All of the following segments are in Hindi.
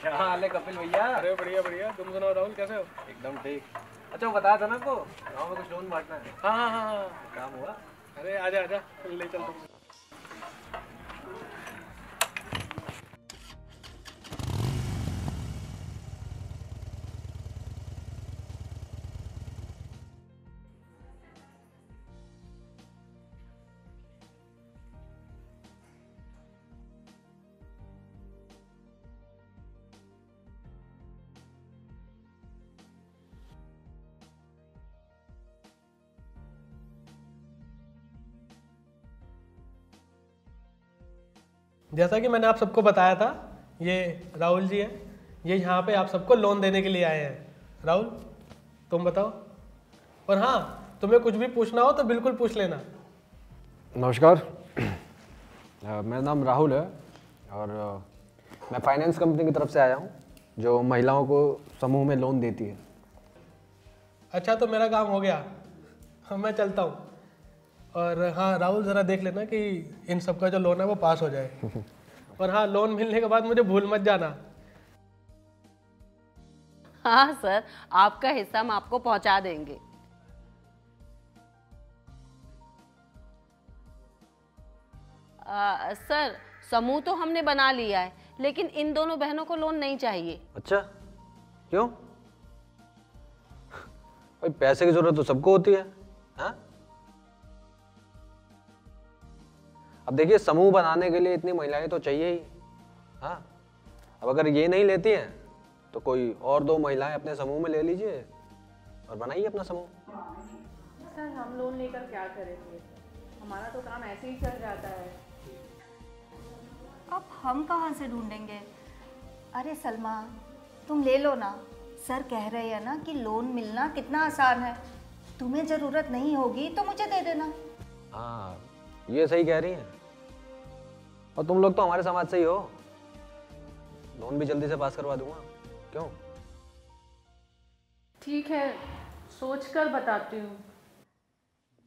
क्या हाल है कपिल भैया? अरे बढ़िया बढ़िया, तुम सुनाओ राहुल, कैसे हो? एकदम ठीक। अच्छा वो बताया था ना आपको गाँव में कुछ लोन बांटना है। हाँ हाँ हाँ हाँ। काम हुआ? अरे आजा आजा, ले चल तुम। जैसा कि मैंने आप सबको बताया था, ये राहुल जी हैं। ये यहाँ पे आप सबको लोन देने के लिए आए हैं। राहुल, तुम बताओ। और हाँ, तुम्हें कुछ भी पूछना हो तो बिल्कुल पूछ लेना। नमस्कार, मेरा नाम राहुल है और मैं फाइनेंस कंपनी की तरफ से आया हूँ जो महिलाओं को समूह में लोन देती है। अच्छा, तो मेरा काम हो गया। हाँ, मैं चलता हूँ। और हाँ राहुल, ज़रा देख लेना कि इन सब का जो लोन है वो पास हो जाए। और हाँ, लोन मिलने के बाद मुझे भूल मत जाना। हाँ सर, आपका हिस्सा हम आपको पहुंचा देंगे। सर, समूह तो हमने बना लिया है, लेकिन इन दोनों बहनों को लोन नहीं चाहिए। अच्छा, क्यों? भाई पैसे की जरूरत तो सबको होती है, हाँ? अब देखिए, समूह बनाने के लिए इतनी महिलाएं तो चाहिए ही, हाँ? अब अगर ये नहीं लेती हैं तो कोई और दो महिलाएं अपने समूह में ले लीजिए और बनाइए अपना समूह। सर, हम लोन लेकर क्या करेंगे? हमारा तो काम ऐसे ही चल जाता है। अब हम कहाँ से ढूंढेंगे? अरे सलमा, तुम ले लो ना। सर कह रहे हैं ना कि लोन मिलना कितना आसान है। तुम्हें ज़रूरत नहीं होगी तो मुझे दे देना। हाँ, ये सही कह रही हैं। और तुम लोग तो हमारे समाज से ही हो, लोन भी जल्दी से पास करवा दूंगा। क्यों? ठीक है, सोचकर बताती हूँ।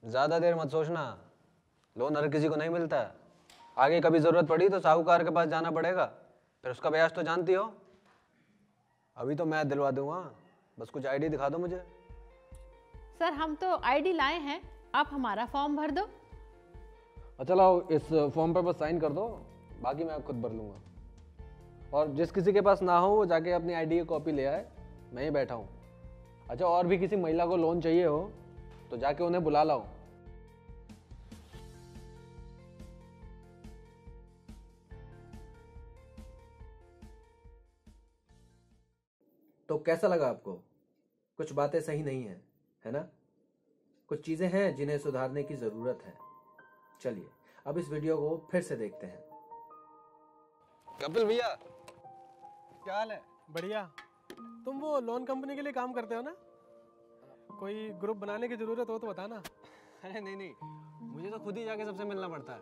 ज्यादा देर मत सोचना, लोन हर किसी को नहीं मिलता है। आगे कभी जरूरत पड़ी तो साहूकार के पास जाना पड़ेगा, फिर उसका ब्याज तो जानती हो। अभी तो मैं दिलवा दूंगा, बस कुछ आईडी दिखा दो मुझे। सर, हम तो आईडी लाए हैं, आप हमारा फॉर्म भर दो। अच्छा लाओ, इस फॉर्म पर बस साइन कर दो, बाकी मैं खुद भर लूंगा। और जिस किसी के पास ना हो वो जाके अपनी आईडी की कॉपी ले आए, मैं ही बैठा हूँ। अच्छा, और भी किसी महिला को लोन चाहिए हो तो जाके उन्हें बुला लाओ। तो कैसा लगा आपको? कुछ बातें सही नहीं है ना? कुछ चीजें हैं जिन्हें सुधारने की जरूरत है। चलिए अब इस वीडियो को फिर से देखते हैं। कपिल भैया, क्या हाल है? बढ़िया। तुम वो लोन कंपनी के लिए काम करते हो ना? कोई ग्रुप बनाने की ज़रूरत हो तो बताना। अरे नहीं नहीं, मुझे तो खुद ही जाके सबसे मिलना पड़ता है,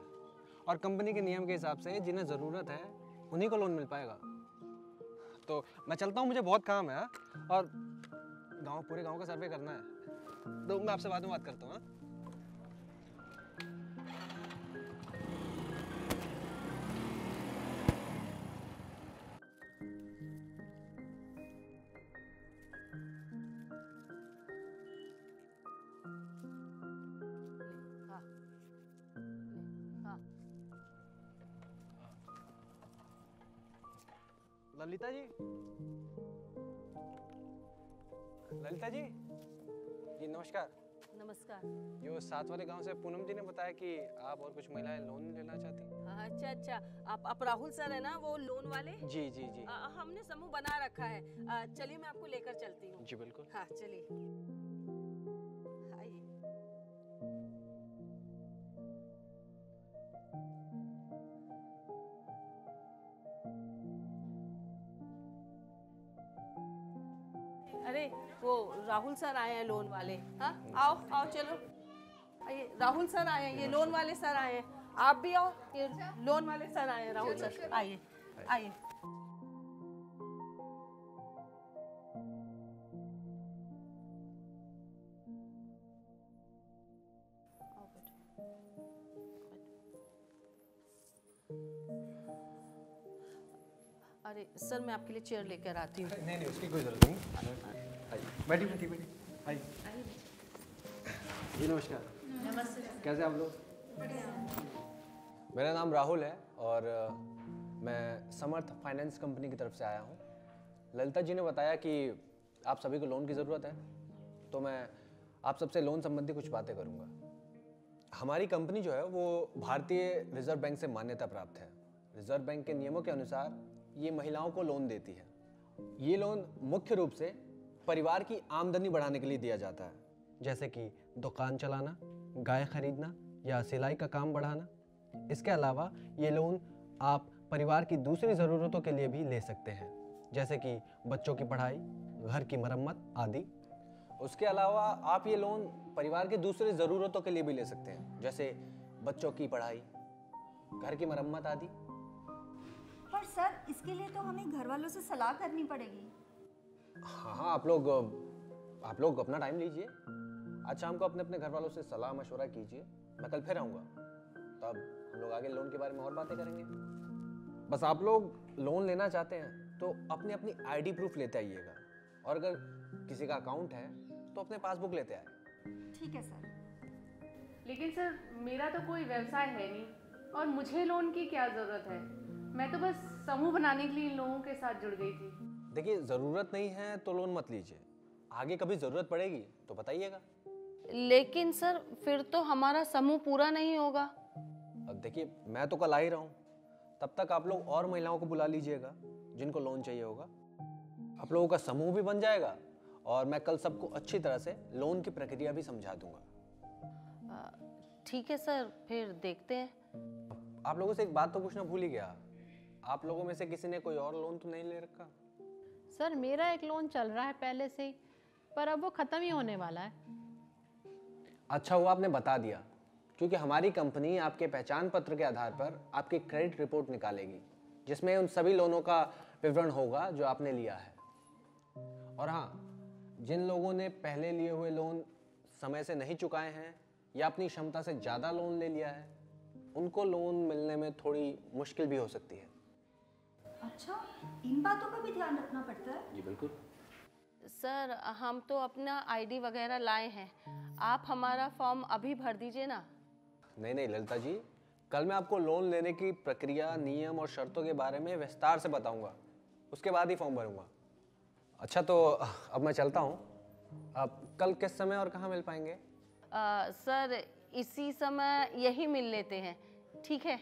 और कंपनी के नियम के हिसाब से जिन्हें ज़रूरत है उन्हीं को लोन मिल पाएगा। तो मैं चलता हूँ, मुझे बहुत काम है। और पूरे गांव का सर्वे करना है, तो मैं आपसे बाद में बात करता हूँ। ललिता जी, ललिता जी, जी नमस्कार। नमस्कार। ये साथ वाले गांव से पूनम जी ने बताया कि आप और कुछ महिलाएं लोन लेना चाहती। अच्छा अच्छा, आप राहुल सर है ना, वो लोन वाले? जी जी जी। हमने समूह बना रखा है। चलिए मैं आपको लेकर चलती हूँ। जी बिल्कुल। हाँ चलिए, आइए। अरे वो राहुल सर आए हैं लोन वाले। हाँ आओ आओ, चलो आइए। राहुल सर आए हैं, ये लोन वाले सर आए हैं। आप भी आओ, ये लोन वाले सर आए हैं। राहुल सर आइए आइए। अरे अरे सर मैं आपके लिए चेयर लेकर आती हूँ। नहीं नहीं, उसकी कोई ज़रूरत नहीं। बैठी बैठी बैठी। हाय जी, नमस्कार। नमस्ते। कैसे आप लोग? मेरा नाम राहुल है और मैं समर्थ फाइनेंस कंपनी की तरफ से आया हूँ। ललिता जी ने बताया कि आप सभी को लोन की ज़रूरत है, तो मैं आप सबसे लोन संबंधी कुछ बातें करूँगा। हमारी कंपनी जो है वो भारतीय रिजर्व बैंक से मान्यता प्राप्त है। रिजर्व बैंक के नियमों के अनुसार ये महिलाओं को लोन देती है। ये लोन मुख्य रूप से परिवार की आमदनी बढ़ाने के लिए दिया जाता है, जैसे कि दुकान चलाना, गाय खरीदना या सिलाई का काम बढ़ाना। इसके अलावा ये लोन आप परिवार की दूसरी ज़रूरतों के लिए भी ले सकते हैं, जैसे कि बच्चों की पढ़ाई, घर की मरम्मत आदि। उसके अलावा आप ये लोन परिवार की दूसरी ज़रूरतों के लिए भी ले सकते हैं, जैसे बच्चों की पढ़ाई, घर की मरम्मत आदि। पर सर इसके लिए तो हमें घर वालों से सलाह करनी पड़ेगी। हाँ, आप लोग अपना टाइम लीजिए। आज शाम को अपने घर वालों से सलाह मशवरा कीजिए। मैं कल फिर आऊँगा, तब हम लोग आगे लोन के बारे में और बातें करेंगे। बस आप लोग लोन लेना चाहते हैं तो अपनी अपनी आईडी प्रूफ लेते आइएगा, और अगर किसी का अकाउंट है तो अपने पासबुक लेते आए। ठीक है सर। लेकिन सर मेरा तो कोई व्यवसाय है नहीं और मुझे लोन की क्या ज़रूरत है। मैं तो बस समूह बनाने के लिए इन लोगों के साथ जुड़ गई थी। देखिए, ज़रूरत नहीं है तो लोन मत लीजिए। आगे कभी ज़रूरत पड़ेगी तो बताइएगा। लेकिन सर फिर तो हमारा समूह पूरा नहीं होगा। अब देखिए, मैं तो कल आ ही रहा हूँ, तब तक आप लोग और महिलाओं को बुला लीजिएगा जिनको लोन चाहिए होगा। आप लोगों का समूह भी बन जाएगा और मैं कल सबको अच्छी तरह से लोन की प्रक्रिया भी समझा दूंगा। ठीक है सर, फिर देखते हैं। आप लोगों से एक बात तो पूछना भूल ही गया, आप लोगों में से किसी ने कोई और लोन तो नहीं ले रखा? सर मेरा एक लोन चल रहा है पहले से ही, पर अब वो ख़त्म ही होने वाला है। अच्छा हुआ आपने बता दिया, क्योंकि हमारी कंपनी आपके पहचान पत्र के आधार पर आपकी क्रेडिट रिपोर्ट निकालेगी, जिसमें उन सभी लोनों का विवरण होगा जो आपने लिया है। और हाँ, जिन लोगों ने पहले लिए हुए लोन समय से नहीं चुकाए हैं या अपनी क्षमता से ज़्यादा लोन ले लिया है, उनको लोन मिलने में थोड़ी मुश्किल भी हो सकती है। अच्छा, इन बातों का भी ध्यान रखना पड़ता है? जी बिल्कुल। सर हम तो अपना आईडी वगैरह लाए हैं, आप हमारा फॉर्म अभी भर दीजिए ना। नहीं नहीं ललिता जी, कल मैं आपको लोन लेने की प्रक्रिया, नियम और शर्तों के बारे में विस्तार से बताऊंगा, उसके बाद ही फॉर्म भरूंगा। अच्छा, तो अब मैं चलता हूँ। अब कल किस समय और कहाँ मिल पाएंगे? सर इसी समय यही मिल लेते हैं, ठीक है?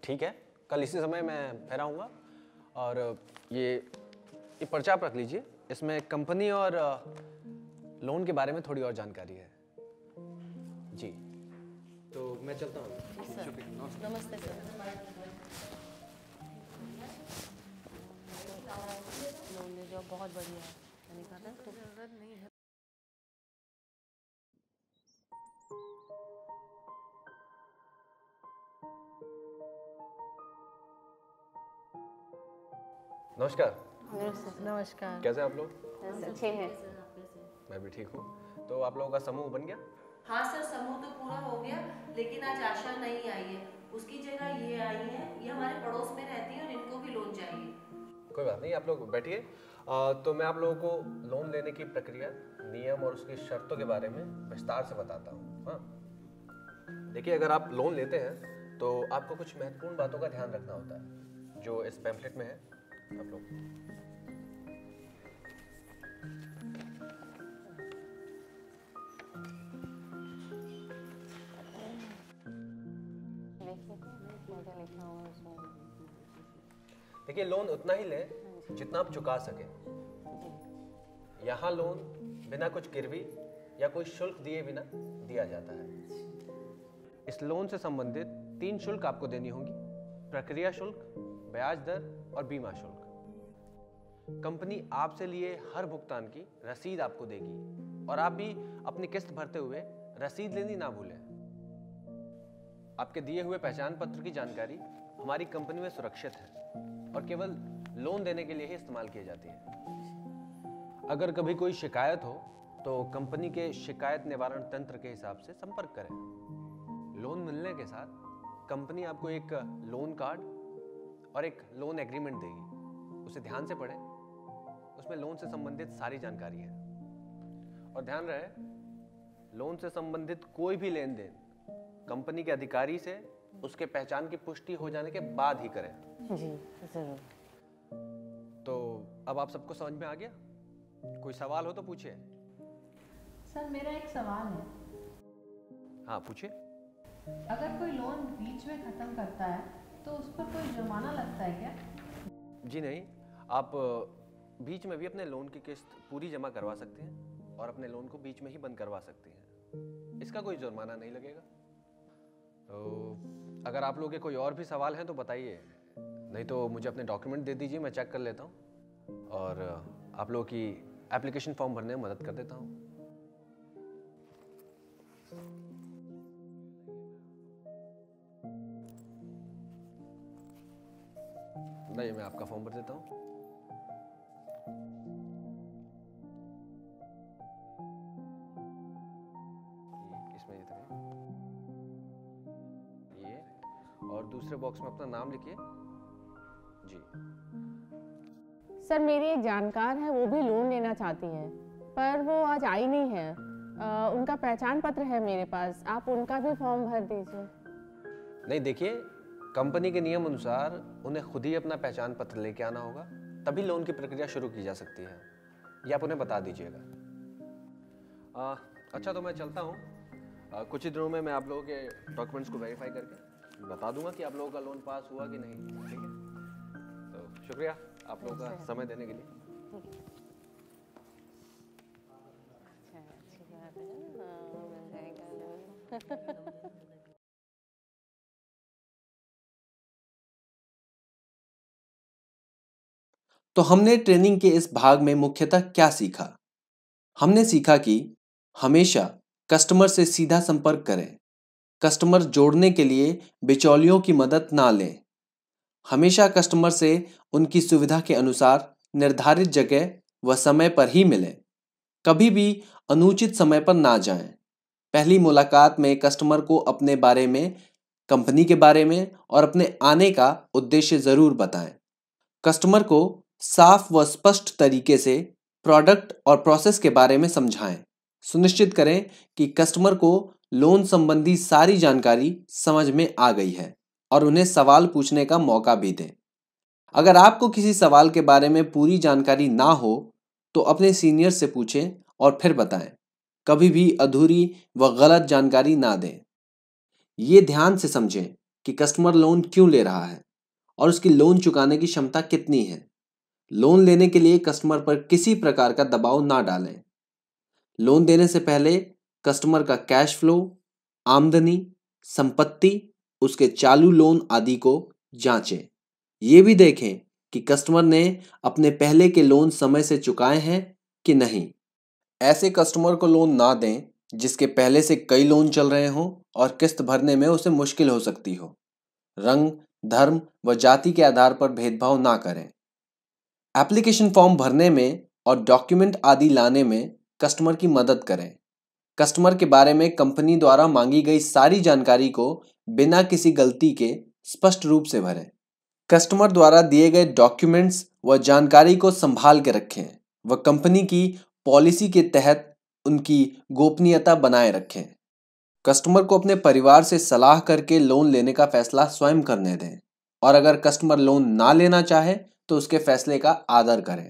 ठीक है, कल इसी समय मैं फिर आऊँगा। और ये पर्चा आप रख लीजिए, इसमें कंपनी और लोन के बारे में थोड़ी और जानकारी है जी। तो मैं चलता हूँ। नमस्ते सर। लोन ले जाओ, बहुत बढ़िया है। मैंने कहा था तो जरूरत नहीं है। नमस्कार। नमस्कार। कैसे आप लोग? अच्छे हैं। मैं भी ठीक हूँ। तो आप लोगों का समूह बन गया? हाँ सर, समूह तो पूरा हो गया, लेकिन आज आशा नहीं आई है। उसकी जगह ये आई है, ये हमारे पड़ोस में रहती है और इनको भी लोन चाहिए। कोई बात नहीं, आप लोग बैठिए। तो मैं आप लोगों को लोन लेने की प्रक्रिया, नियम और उसकी शर्तों के बारे में विस्तार से बताता हूँ। हाँ, देखिए, अगर आप लोन लेते हैं तो आपको कुछ महत्वपूर्ण बातों का ध्यान रखना होता है, जो इस पैम्फलेट में है। आप लोग देखिए, लोन उतना ही लें जितना आप चुका सकें। यहाँ लोन बिना कुछ गिरवी या कोई शुल्क दिए बिना दिया जाता है। इस लोन से संबंधित 3 शुल्क आपको देनी होंगी: प्रक्रिया शुल्क, ब्याज दर और बीमा शुल्क। कंपनी आपसे लिए हर भुगतान की रसीद आपको देगी, और आप भी अपनी किस्त भरते हुए रसीद लेनी ना भूलें। आपके दिए हुए पहचान पत्र की जानकारी हमारी कंपनी में सुरक्षित है और केवल लोन देने के लिए ही इस्तेमाल की जाती है। अगर कभी कोई शिकायत हो तो कंपनी के शिकायत निवारण तंत्र के हिसाब से संपर्क करें। लोन मिलने के साथ कंपनी आपको एक लोन कार्ड और एक लोन एग्रीमेंट देगी, उसे ध्यान से पढ़ें। उसमें लोन से संबंधित सारी जानकारी है। और ध्यान रहे, लोन से संबंधित कोई भी लेन देन कंपनी के अधिकारी से उसके पहचान की पुष्टि हो जाने के बाद ही करें। जी जरूर। तो अब आप सबको समझ में आ गया? कोई सवाल हो तो पूछिए। सर मेरा एक सवाल है, हाँ पूछिए। अगर कोई लोन बीच में खत्म करता है तो उस पर कोई जुर्माना लगता है क्या? जी नहीं, आप बीच में भी अपने लोन की किस्त पूरी जमा करवा सकते हैं और अपने लोन को बीच में ही बंद करवा सकते हैं। इसका कोई जुर्माना नहीं लगेगा। तो अगर आप लोगों के कोई और भी सवाल हैं तो बताइए, नहीं तो मुझे अपने डॉक्यूमेंट दे दीजिए, मैं चेक कर लेता हूँ और आप लोगों की एप्लीकेशन फॉर्म भरने में मदद कर देता हूँ। नहीं, मैं आपका फॉर्म भर देता हूँ। इसमें ये और दूसरे बॉक्स में अपना नाम लिखिए। जी। सर मेरी एक जानकार है, वो भी लोन लेना चाहती हैं, पर वो आज आई नहीं है। उनका पहचान पत्र है मेरे पास, आप उनका भी फॉर्म भर दीजिए। नहीं, देखिए, कंपनी के नियम अनुसार उन्हें खुद ही अपना पहचान पत्र लेके आना होगा, तभी लोन की प्रक्रिया शुरू की जा सकती है। ये आप उन्हें बता दीजिएगा। अच्छा, तो मैं चलता हूँ। कुछ ही दिनों में मैं आप लोगों के डॉक्यूमेंट्स को वेरीफाई करके बता दूंगा कि आप लोगों का लोन पास हुआ कि नहीं। ठीक है, तो शुक्रिया आप लोगों का समय देने के लिए। अच्छी बात है, हाँ, मिल जाएगा लोन। तो हमने ट्रेनिंग के इस भाग में मुख्यतः क्या सीखा? हमने सीखा कि हमेशा कस्टमर से सीधा संपर्क करें, कस्टमर जोड़ने के लिए बिचौलियों की मदद ना लें, हमेशा कस्टमर से उनकी सुविधा के अनुसार निर्धारित जगह व समय पर ही मिलें, कभी भी अनुचित समय पर ना जाएं। पहली मुलाकात में कस्टमर को अपने बारे में, कंपनी के बारे में और अपने आने का उद्देश्य जरूर बताएं। कस्टमर को साफ व स्पष्ट तरीके से प्रोडक्ट और प्रोसेस के बारे में समझाएं। सुनिश्चित करें कि कस्टमर को लोन संबंधी सारी जानकारी समझ में आ गई है और उन्हें सवाल पूछने का मौका भी दें। अगर आपको किसी सवाल के बारे में पूरी जानकारी ना हो तो अपने सीनियर से पूछें और फिर बताएं। कभी भी अधूरी व गलत जानकारी ना दें। ये ध्यान से समझें कि कस्टमर लोन क्यों ले रहा है और उसकी लोन चुकाने की क्षमता कितनी है। लोन लेने के लिए कस्टमर पर किसी प्रकार का दबाव ना डालें। लोन देने से पहले कस्टमर का कैश फ्लो, आमदनी, संपत्ति, उसके चालू लोन आदि को जांचें। ये भी देखें कि कस्टमर ने अपने पहले के लोन समय से चुकाए हैं कि नहीं। ऐसे कस्टमर को लोन ना दें जिसके पहले से कई लोन चल रहे हों और किस्त भरने में उसे मुश्किल हो सकती हो। रंग, धर्म व जाति के आधार पर भेदभाव ना करें। एप्लीकेशन फॉर्म भरने में और डॉक्यूमेंट आदि लाने में कस्टमर की मदद करें। कस्टमर के बारे में कंपनी द्वारा मांगी गई सारी जानकारी को बिना किसी गलती के स्पष्ट रूप से भरें। कस्टमर द्वारा दिए गए डॉक्यूमेंट्स व जानकारी को संभाल के रखें व कंपनी की पॉलिसी के तहत उनकी गोपनीयता बनाए रखें। कस्टमर को अपने परिवार से सलाह करके लोन लेने का फैसला स्वयं करने दें और अगर कस्टमर लोन ना लेना चाहे तो उसके फैसले का आदर करें।